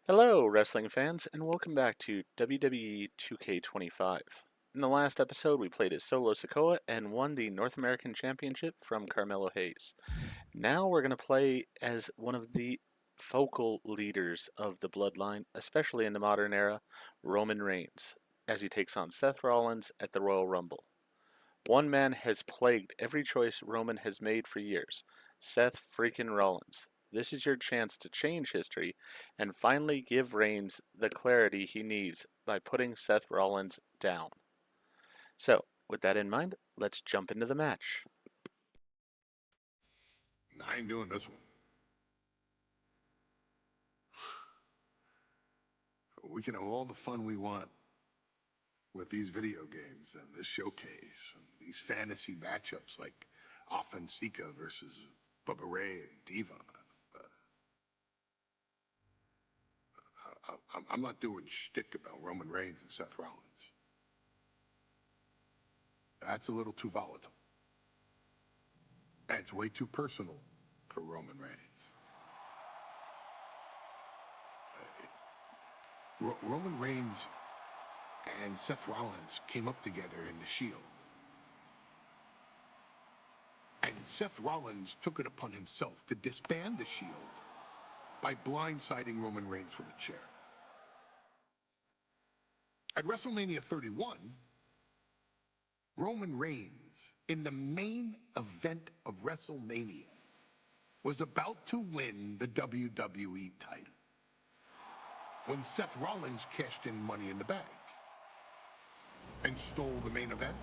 Hello, wrestling fans, and welcome back to WWE 2K25. In the last episode, we played as Solo Sikoa and won the North American Championship from Carmelo Hayes. Now we're going to play as one of the focal leaders of the bloodline, especially in the modern era, Roman Reigns, as he takes on Seth Rollins at the Royal Rumble. One man has plagued every choice Roman has made for years, Seth Freakin Rollins. This is your chance to change history and finally give Reigns the clarity he needs by putting Seth Rollins down. So, with that in mind, let's jump into the match. I ain't doing this one. We can have all the fun we want with these video games and this showcase and these fantasy matchups like Offensica versus Bubba Ray and Devon. But I'm not doing shtick about Roman Reigns and Seth Rollins. That's a little too volatile. And it's way too personal for Roman Reigns. Roman Reigns and Seth Rollins came up together in the Shield. And Seth Rollins took it upon himself to disband the Shield by blindsiding Roman Reigns with a chair. At WrestleMania 31, Roman Reigns, in the main event of WrestleMania, was about to win the WWE title when Seth Rollins cashed in Money in the Bank and stole the main event,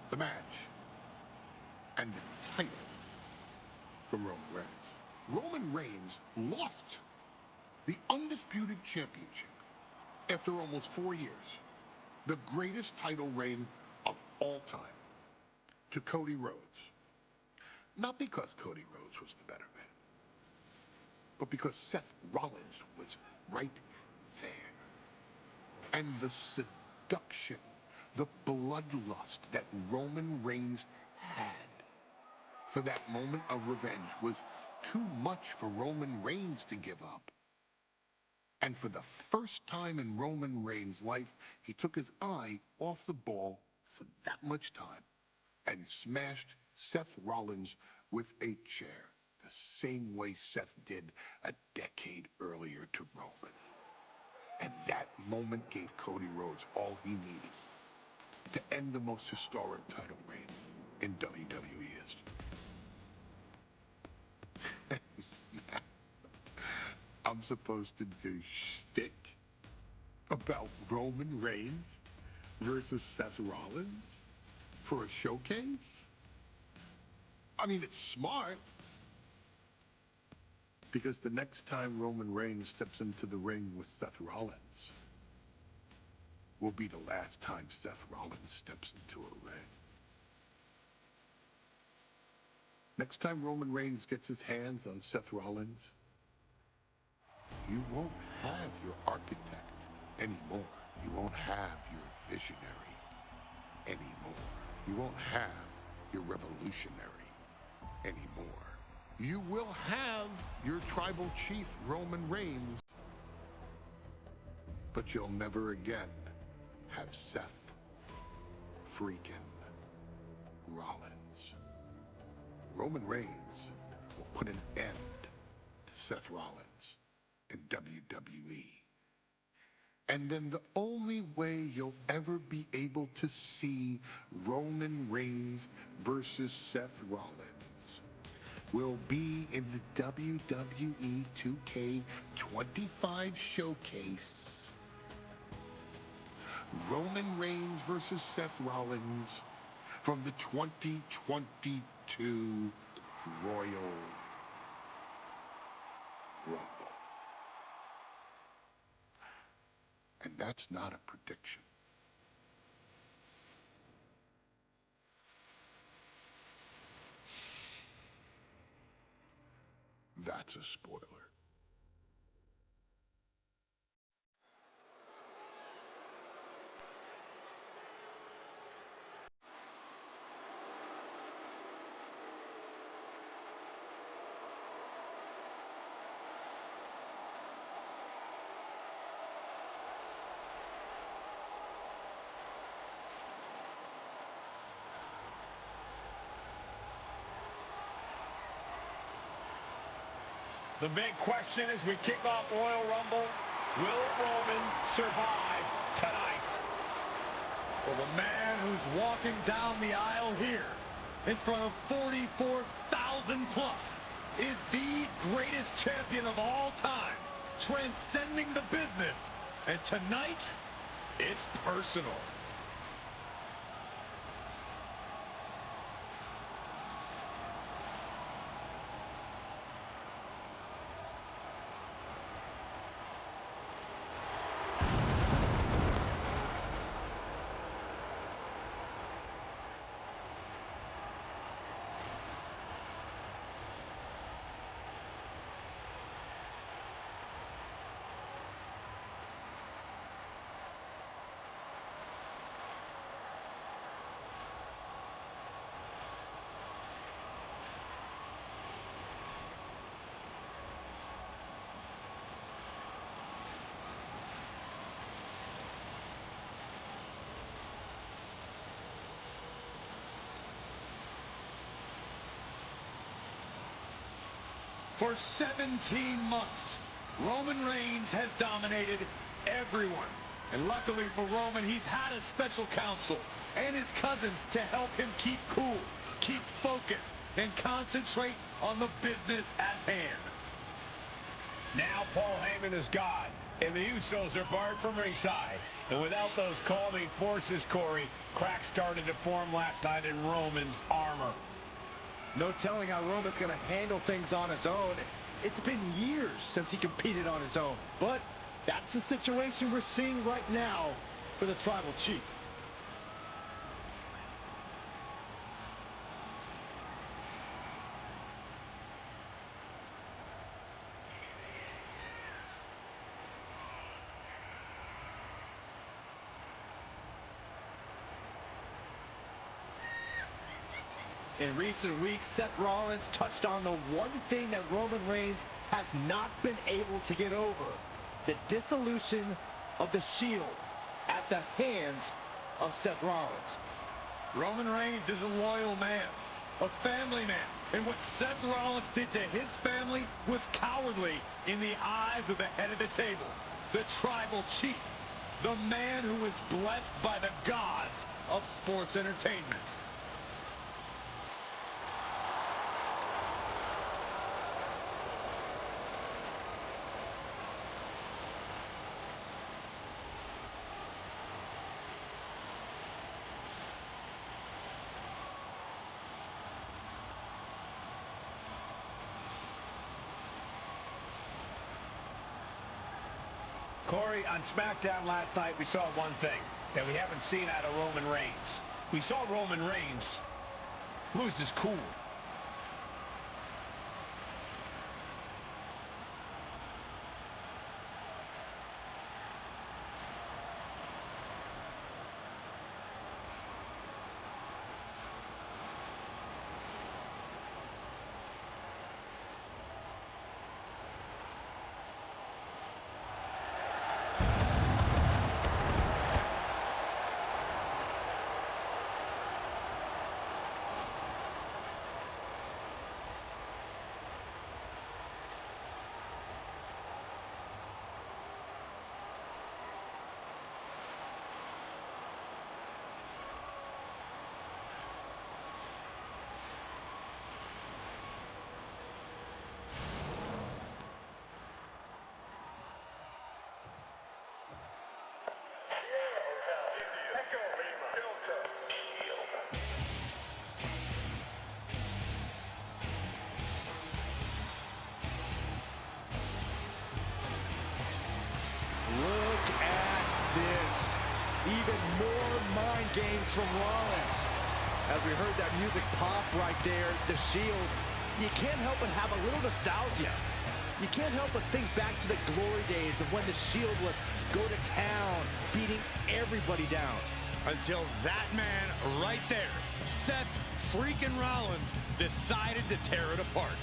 the match, and the title from Roman Reigns. Roman Reigns lost the undisputed championship after almost 4 years, the greatest title reign of all time, to Cody Rhodes. Not because Cody Rhodes was the better man, but because Seth Rollins was right there. And the seduction, the bloodlust that Roman Reigns had for that moment of revenge was too much for Roman Reigns to give up. And for the first time in Roman Reigns' life, he took his eye off the ball for that much time and smashed Seth Rollins with a chair, the same way Seth did a decade earlier to Roman. And that moment gave Cody Rhodes all he needed to end the most historic title reign in WWE history. I'm supposed to do shtick about Roman Reigns versus Seth Rollins for a showcase? I mean, it's smart, because the next time Roman Reigns steps into the ring with Seth Rollins will be the last time Seth Rollins steps into a ring. Next time Roman Reigns gets his hands on Seth Rollins, you won't have your architect anymore. You won't have your visionary anymore. You won't have your revolutionary anymore. You will have your tribal chief, Roman Reigns, but you'll never again have Seth Freakin Rollins. Roman Reigns will put an end to Seth Rollins in WWE. And then the only way you'll ever be able to see Roman Reigns versus Seth Rollins will be in the WWE 2K25 showcase. Roman Reigns versus Seth Rollins from the 2022 Royal Rumble. And that's not a prediction. That's a spoiler. The big question as we kick off Royal Rumble, will Roman survive tonight? Well, the man who's walking down the aisle here in front of 44,000 plus is the greatest champion of all time, transcending the business. And tonight, it's personal. For 17 months, Roman Reigns has dominated everyone. And luckily for Roman, he's had a special counsel and his cousins to help him keep cool, keep focused, and concentrate on the business at hand. Now Paul Heyman is God, and the Usos are barred from ringside. And without those calming forces, Corey, cracks started to form last night in Roman's armor. No telling how Roman's going to handle things on his own. It's been years since he competed on his own. But that's the situation we're seeing right now for the Tribal Chief. In recent weeks, Seth Rollins touched on the one thing that Roman Reigns has not been able to get over: the dissolution of the Shield at the hands of Seth Rollins. Roman Reigns is a loyal man, a family man, and what Seth Rollins did to his family was cowardly in the eyes of the head of the table, the Tribal Chief, the man who is blessed by the gods of sports entertainment. Corey, on SmackDown last night, we saw one thing that we haven't seen out of Roman Reigns. We saw Roman Reigns lose his cool. Look at this. Even more mind games from Rollins. As we heard that music pop right there, the Shield, you can't help but have a little nostalgia. You can't help but think back to the glory days of when the Shield would go to town, beating everybody down. Until that man right there, Seth Freakin Rollins, decided to tear it apart.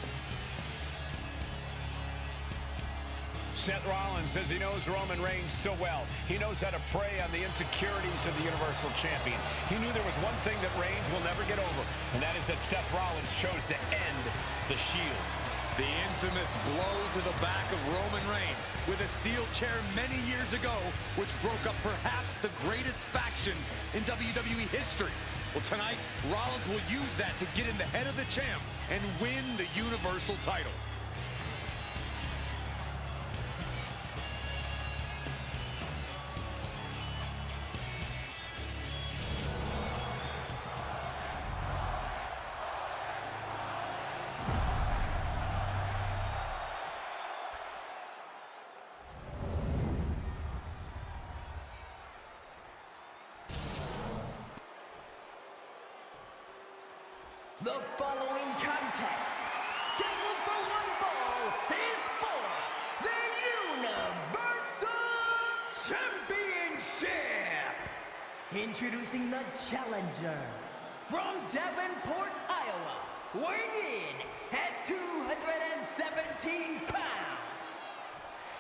Seth Rollins says he knows Roman Reigns so well. He knows how to prey on the insecurities of the Universal Champion. He knew there was one thing that Reigns will never get over, and that is that Seth Rollins chose to end the Shield. The infamous blow to the back of Roman Reigns with a steel chair many years ago, which broke up perhaps the greatest faction in WWE history. Well, tonight, Rollins will use that to get in the head of the champ and win the Universal title. The following contest, scheduled for one fall, is for the Universal Championship. Introducing the challenger from Davenport, Iowa, weighing in at 217 pounds,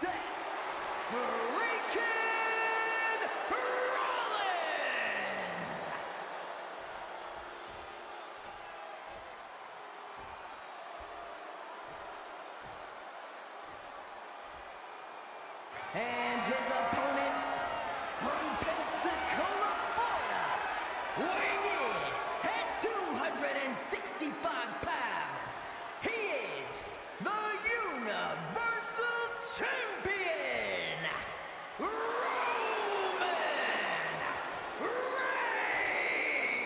Seth Freakin Rollins. And his opponent from Pensacola, Florida, weighing in at 265 pounds, he is the Universal Champion, Roman Reigns.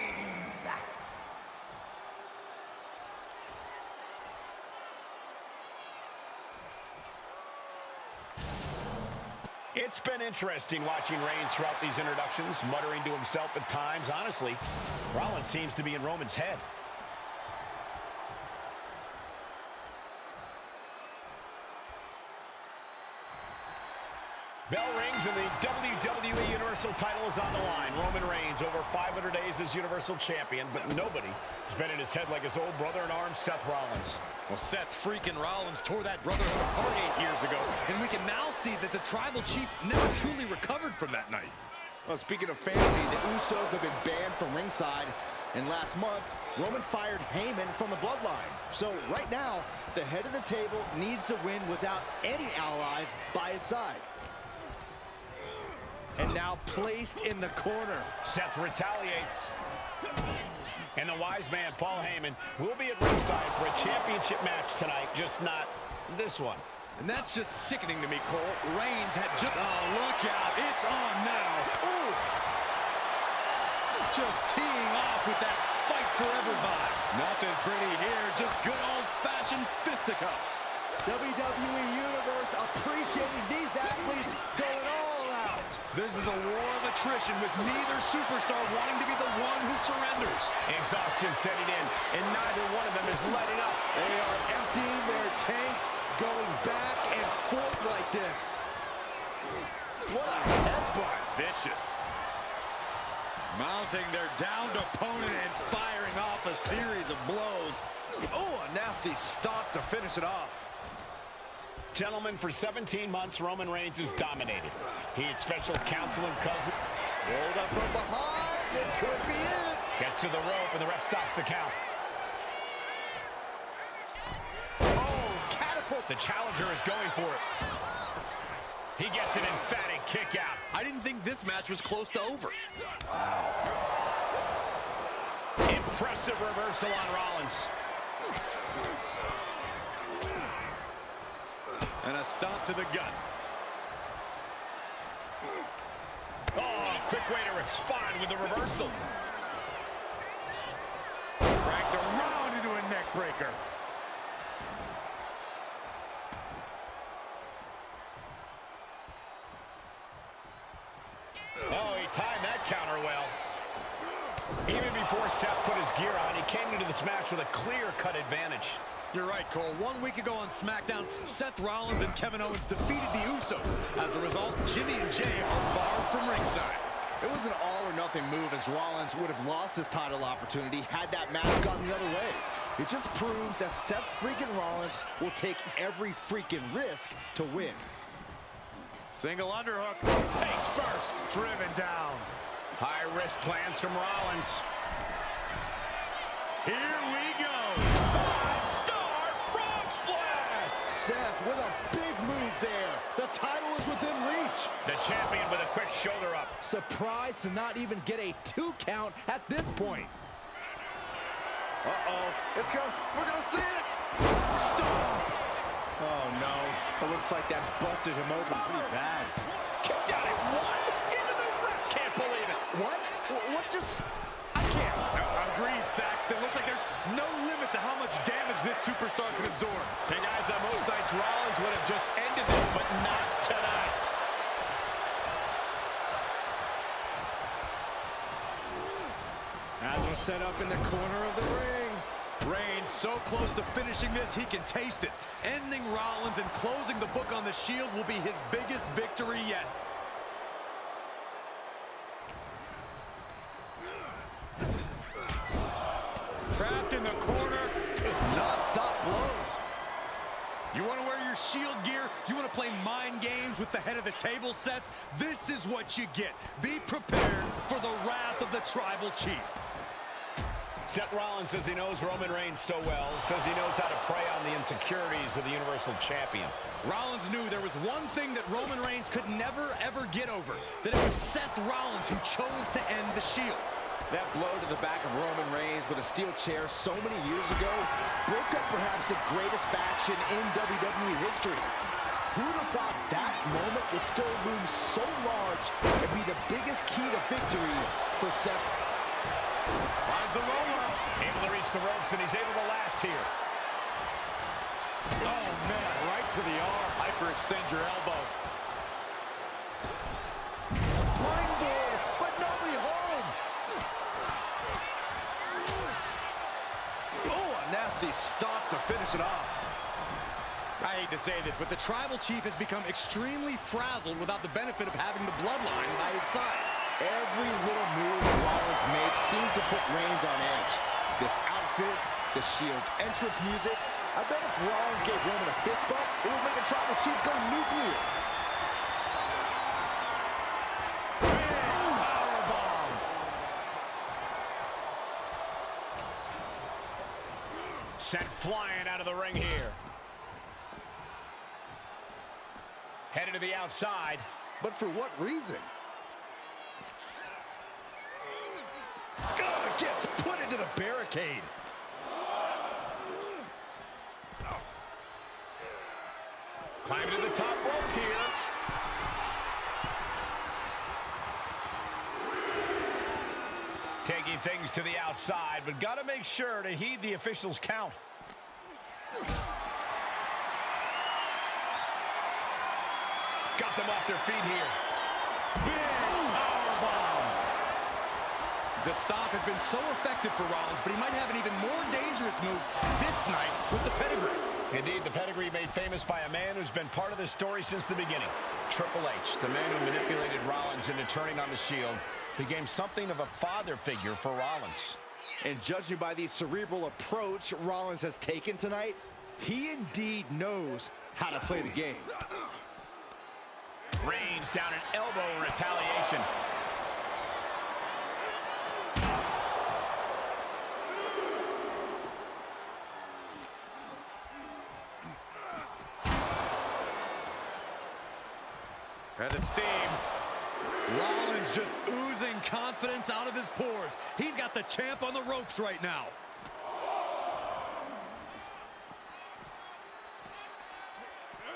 It's been interesting watching Reigns throughout these introductions, muttering to himself at times. Honestly, Rollins seems to be in Roman's head. Bell rings and the WWE Universal title is on the line. Roman Reigns over 500 days as Universal Champion, but nobody has been in his head like his old brother-in-arms, Seth Rollins. Well, Seth Freakin Rollins tore that brother apart 8 years ago, and we can now see that the Tribal Chief never truly recovered from that night. Well, speaking of family, the Usos have been banned from ringside, and last month, Roman fired Heyman from the bloodline. So right now, the head of the table needs to win without any allies by his side. And now placed in the corner. Seth retaliates. And the wise man, Paul Heyman, will be at ringside for a championship match tonight, just not this one. And that's just sickening to me, Cole. Reigns had just... Oh, look out. It's on now. Oof. Just teeing off with that fight forever vibe. Nothing pretty here, just good old-fashioned fisticuffs. WWE Universe appreciating these athletes going all out. This is a war of attrition with neither superstar wanting to be the one who surrenders. Exhaustion setting in, and neither one of them is letting up. They are emptying their tanks, going back and forth like this. What a headbutt. Vicious. Mounting their downed opponent and firing off a series of blows. Oh, a nasty stop to finish it off. Gentlemen, for 17 months, Roman Reigns has dominated. He had special counsel and cousin. Rolled up from behind. This could be it. Gets to the rope, and the ref stops the count. Oh, catapult. The challenger is going for it. He gets an emphatic kick out. I didn't think this match was close to over. Impressive reversal on Rollins. And a stomp to the gut. Oh, quick way to respond with the reversal. Cranked around into a neck breaker. Oh, he timed that counter well. Even before Seth put his gear on, he came into this match with a clear-cut advantage. You're right, Cole. 1 week ago on SmackDown, Seth Rollins and Kevin Owens defeated the Usos. As a result, Jimmy and Jay are barred from ringside. It was an all-or-nothing move, as Rollins would have lost his title opportunity had that match gone the other way. It just proves that Seth Freakin Rollins will take every freaking risk to win. Single underhook. Face first. Driven down. High-risk plans from Rollins. Here we go. 5-star frog splash. there. The title is within reach. The champion with a quick shoulder up. Surprised to not even get a 2 count at this point. Uh-oh. It's going. We're going to see it. Stop. Oh, no. It looks like that busted him open pretty bad. Kicked out at 1 into the ref. Can't believe it. What? What just... I can't. Agreed, Saxton. Looks like there's no limit to how much damage this superstar can absorb. Hey, guys, most nights Rollins would have just ended this, but not tonight. As we're set up in the corner of the ring. Reigns so close to finishing this, he can taste it. Ending Rollins and closing the book on the Shield will be his biggest victory yet. Trapped in the corner. It's non-stop blows. You want to wear your Shield gear? You want to play mind games with the head of the table, Seth? This is what you get. Be prepared for the wrath of the Tribal Chief. Seth Rollins says he knows Roman Reigns so well, says he knows how to prey on the insecurities of the Universal Champion. Rollins knew there was one thing that Roman Reigns could never, ever get over, that it was Seth Rollins who chose to end the Shield. That blow to the back of Roman Reigns with a steel chair so many years ago broke up perhaps the greatest faction in WWE history. Who'd have thought that moment would still loom so large and be the biggest key to victory for Seth? Finds the roller. Able to reach the ropes, and he's able to last here. Oh, man, right to the arm. Hyperextend your elbow. Springboard, but nobody home. Oh, a nasty stop to finish it off. I hate to say this, but the Tribal Chief has become extremely frazzled without the benefit of having the bloodline by his side. Every little move Rollins makes seems to put Reigns on edge. This outfit, the Shield's entrance music. I bet if Rollins gave Roman a fist bump, it would make the Tribal Chief go nuclear. Powerbomb. Sent flying out of the ring here. Headed to the outside. But for what reason? Gets put into the barricade. Climbing to the top rope here. Taking things to the outside, but got to make sure to heed the officials' count. Got them off their feet here. Big powerbomb. The stop has been so effective for Rollins, but he might have an even more dangerous move this night with the pedigree. Indeed, the pedigree made famous by a man who's been part of the story since the beginning. Triple H, the man who manipulated Rollins into turning on the Shield, became something of a father figure for Rollins. And judging by the cerebral approach Rollins has taken tonight, he indeed knows how to play the game. Reigns down an elbow in retaliation. Head of steam. Rollins just oozing confidence out of his pores. He's got the champ on the ropes right now.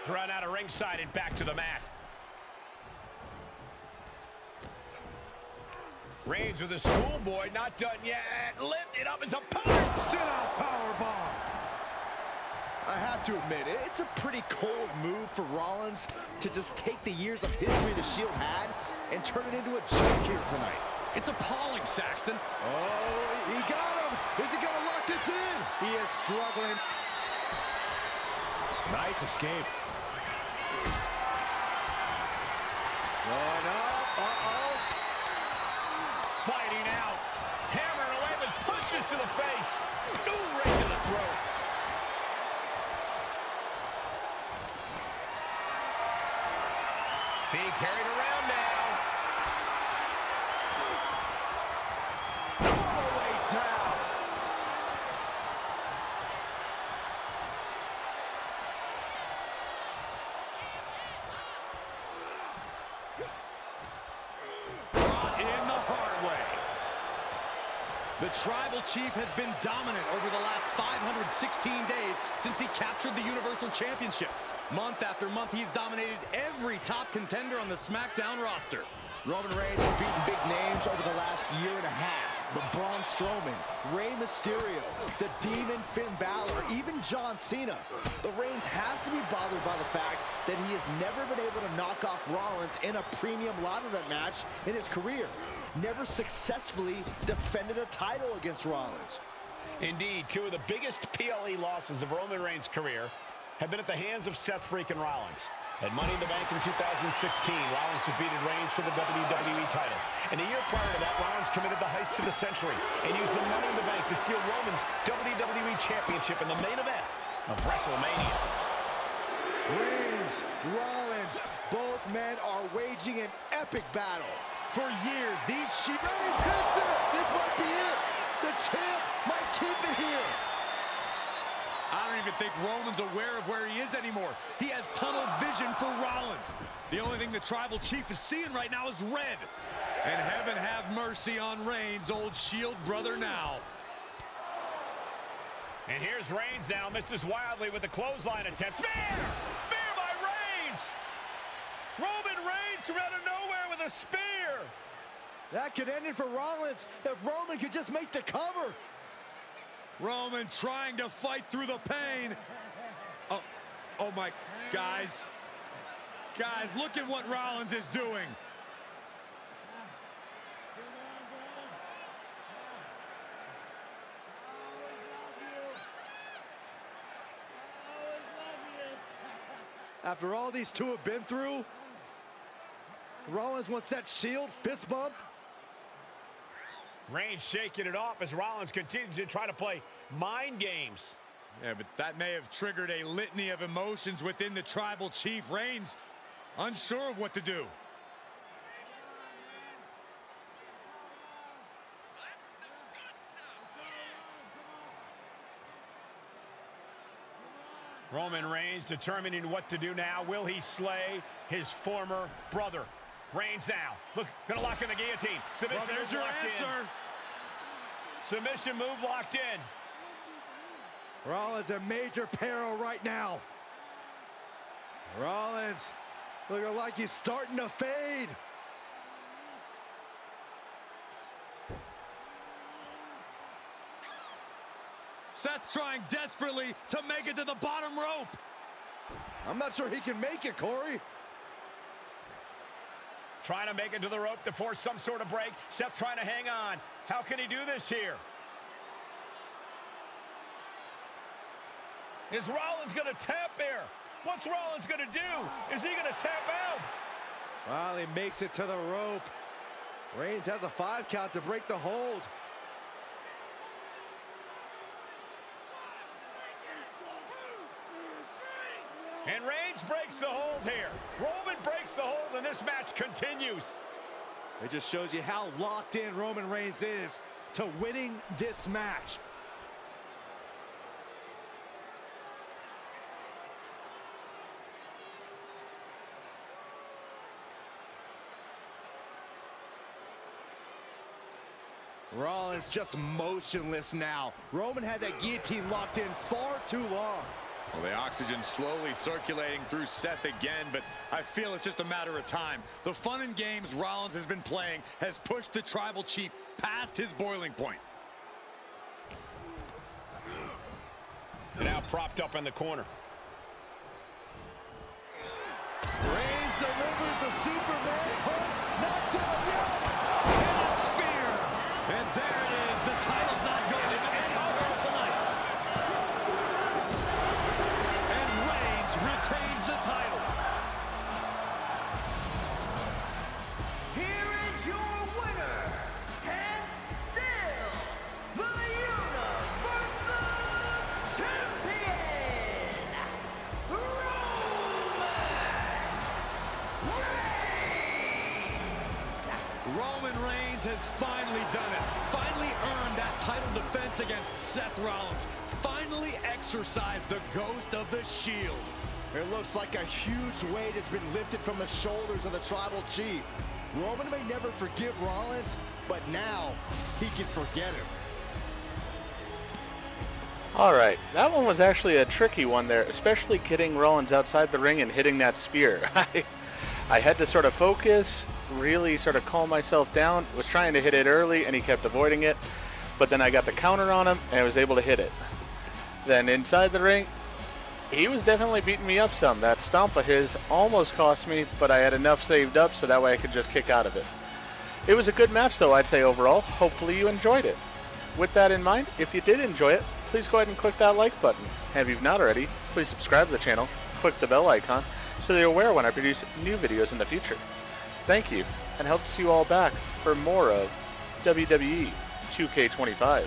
Thrown out of ringside and back to the mat. Reigns with a schoolboy, not done yet. Lifted up his opponent. Sit-out powerbomb. I have to admit, it's a pretty cold move for Rollins to just take the years of history the Shield had and turn it into a joke here tonight. It's appalling, Saxton. Oh, he got him. Is he going to lock this in? He is struggling. Nice escape. Going up. Uh-oh. Fighting out. Hammering away with punches to the face. Ooh, right to the throat. Being carried around now. All the way down. The Tribal Chief has been dominant over the last 516 days since he captured the Universal Championship. Month after month, he's dominated every top contender on the SmackDown roster. Roman Reigns has beaten big names over the last year and a half. But Braun Strowman, Rey Mysterio, the Demon Finn Balor, even John Cena. But Reigns has to be bothered by the fact that he has never been able to knock off Rollins in a premium ladder match in his career. Never successfully defended a title against Rollins. Indeed, two of the biggest PLE losses of Roman Reigns' career have been at the hands of Seth Freakin Rollins. At Money in the Bank in 2016, Rollins defeated Reigns for the WWE title. And a year prior to that, Rollins committed the heist of the century and used the Money in the Bank to steal Roman's WWE Championship in the main event of WrestleMania. Reigns, Rollins, both men are waging an epic battle. For years, these Reigns hits it! This might be it! The champ might keep it here! I don't even think Roman's aware of where he is anymore. He has tunnel vision for Rollins. The only thing the Tribal Chief is seeing right now is red. And heaven have mercy on Reigns, old Shield brother now. And here's Reigns now, misses wildly with the clothesline attempt. Spear! Spear by Reigns! Roman Reigns from out of nowhere with a spear! That could end it for Rollins if Roman could just make the cover. Roman trying to fight through the pain. Oh my, guys, look at what Rollins is doing. After all these two have been through, Rollins wants that Shield fist bump. Reigns shaking it off as Rollins continues to try to play mind games. Yeah, but that may have triggered a litany of emotions within the Tribal Chief. Reigns unsure of what to do. Roman Reigns determining what to do now. Will he slay his former brother? Reigns now. Look, gonna lock in the guillotine. Submission Well, there's move your locked answer. in. Submission move locked in. Rollins in major peril right now. Rollins looking like he's starting to fade. Seth trying desperately to make it to the bottom rope. I'm not sure he can make it, Corey. Trying to make it to the rope to force some sort of break. Seth trying to hang on. How can he do this here? Is Rollins going to tap here? What's Rollins going to do? Is he going to tap out? Well, he makes it to the rope. Reigns has a 5 count to break the hold. And Reigns breaks the hold here. Roman breaks the hold, and this match continues. It just shows you how locked in Roman Reigns is to winning this match. Rollins just motionless now. Roman had that guillotine locked in far too long. Well, the oxygen slowly circulating through Seth again, but I feel it's just a matter of time. The fun and games Rollins has been playing has pushed the Tribal Chief past his boiling point. Now propped up in the corner. Reigns delivers a Superman punch. Knocked out yet. And a spear. And there it is. The title's not going anywhere tonight. And Reigns retains the title. Here is your winner, and still the Universal Champion, Roman Reigns has finally done it. Finally earned that title defense against Seth Rollins. Finally exorcised the ghost of the Shield. It looks like a huge weight has been lifted from the shoulders of the Tribal Chief. Roman may never forgive Rollins, but now he can forget him. Alright, that one was actually a tricky one there, especially getting Rollins outside the ring and hitting that spear. I had to sort of focus, really sort of calm myself down, was trying to hit it early and he kept avoiding it, but then I got the counter on him and I was able to hit it. Then inside the ring, he was definitely beating me up some. That stomp of his almost cost me, but I had enough saved up so that way I could just kick out of it. It was a good match though, I'd say overall. Hopefully you enjoyed it. With that in mind, if you did enjoy it, please go ahead and click that like button. And if you've not already, please subscribe to the channel, click the bell icon, so that you're aware when I produce new videos in the future. Thank you, and hope to see you all back for more of WWE 2K25.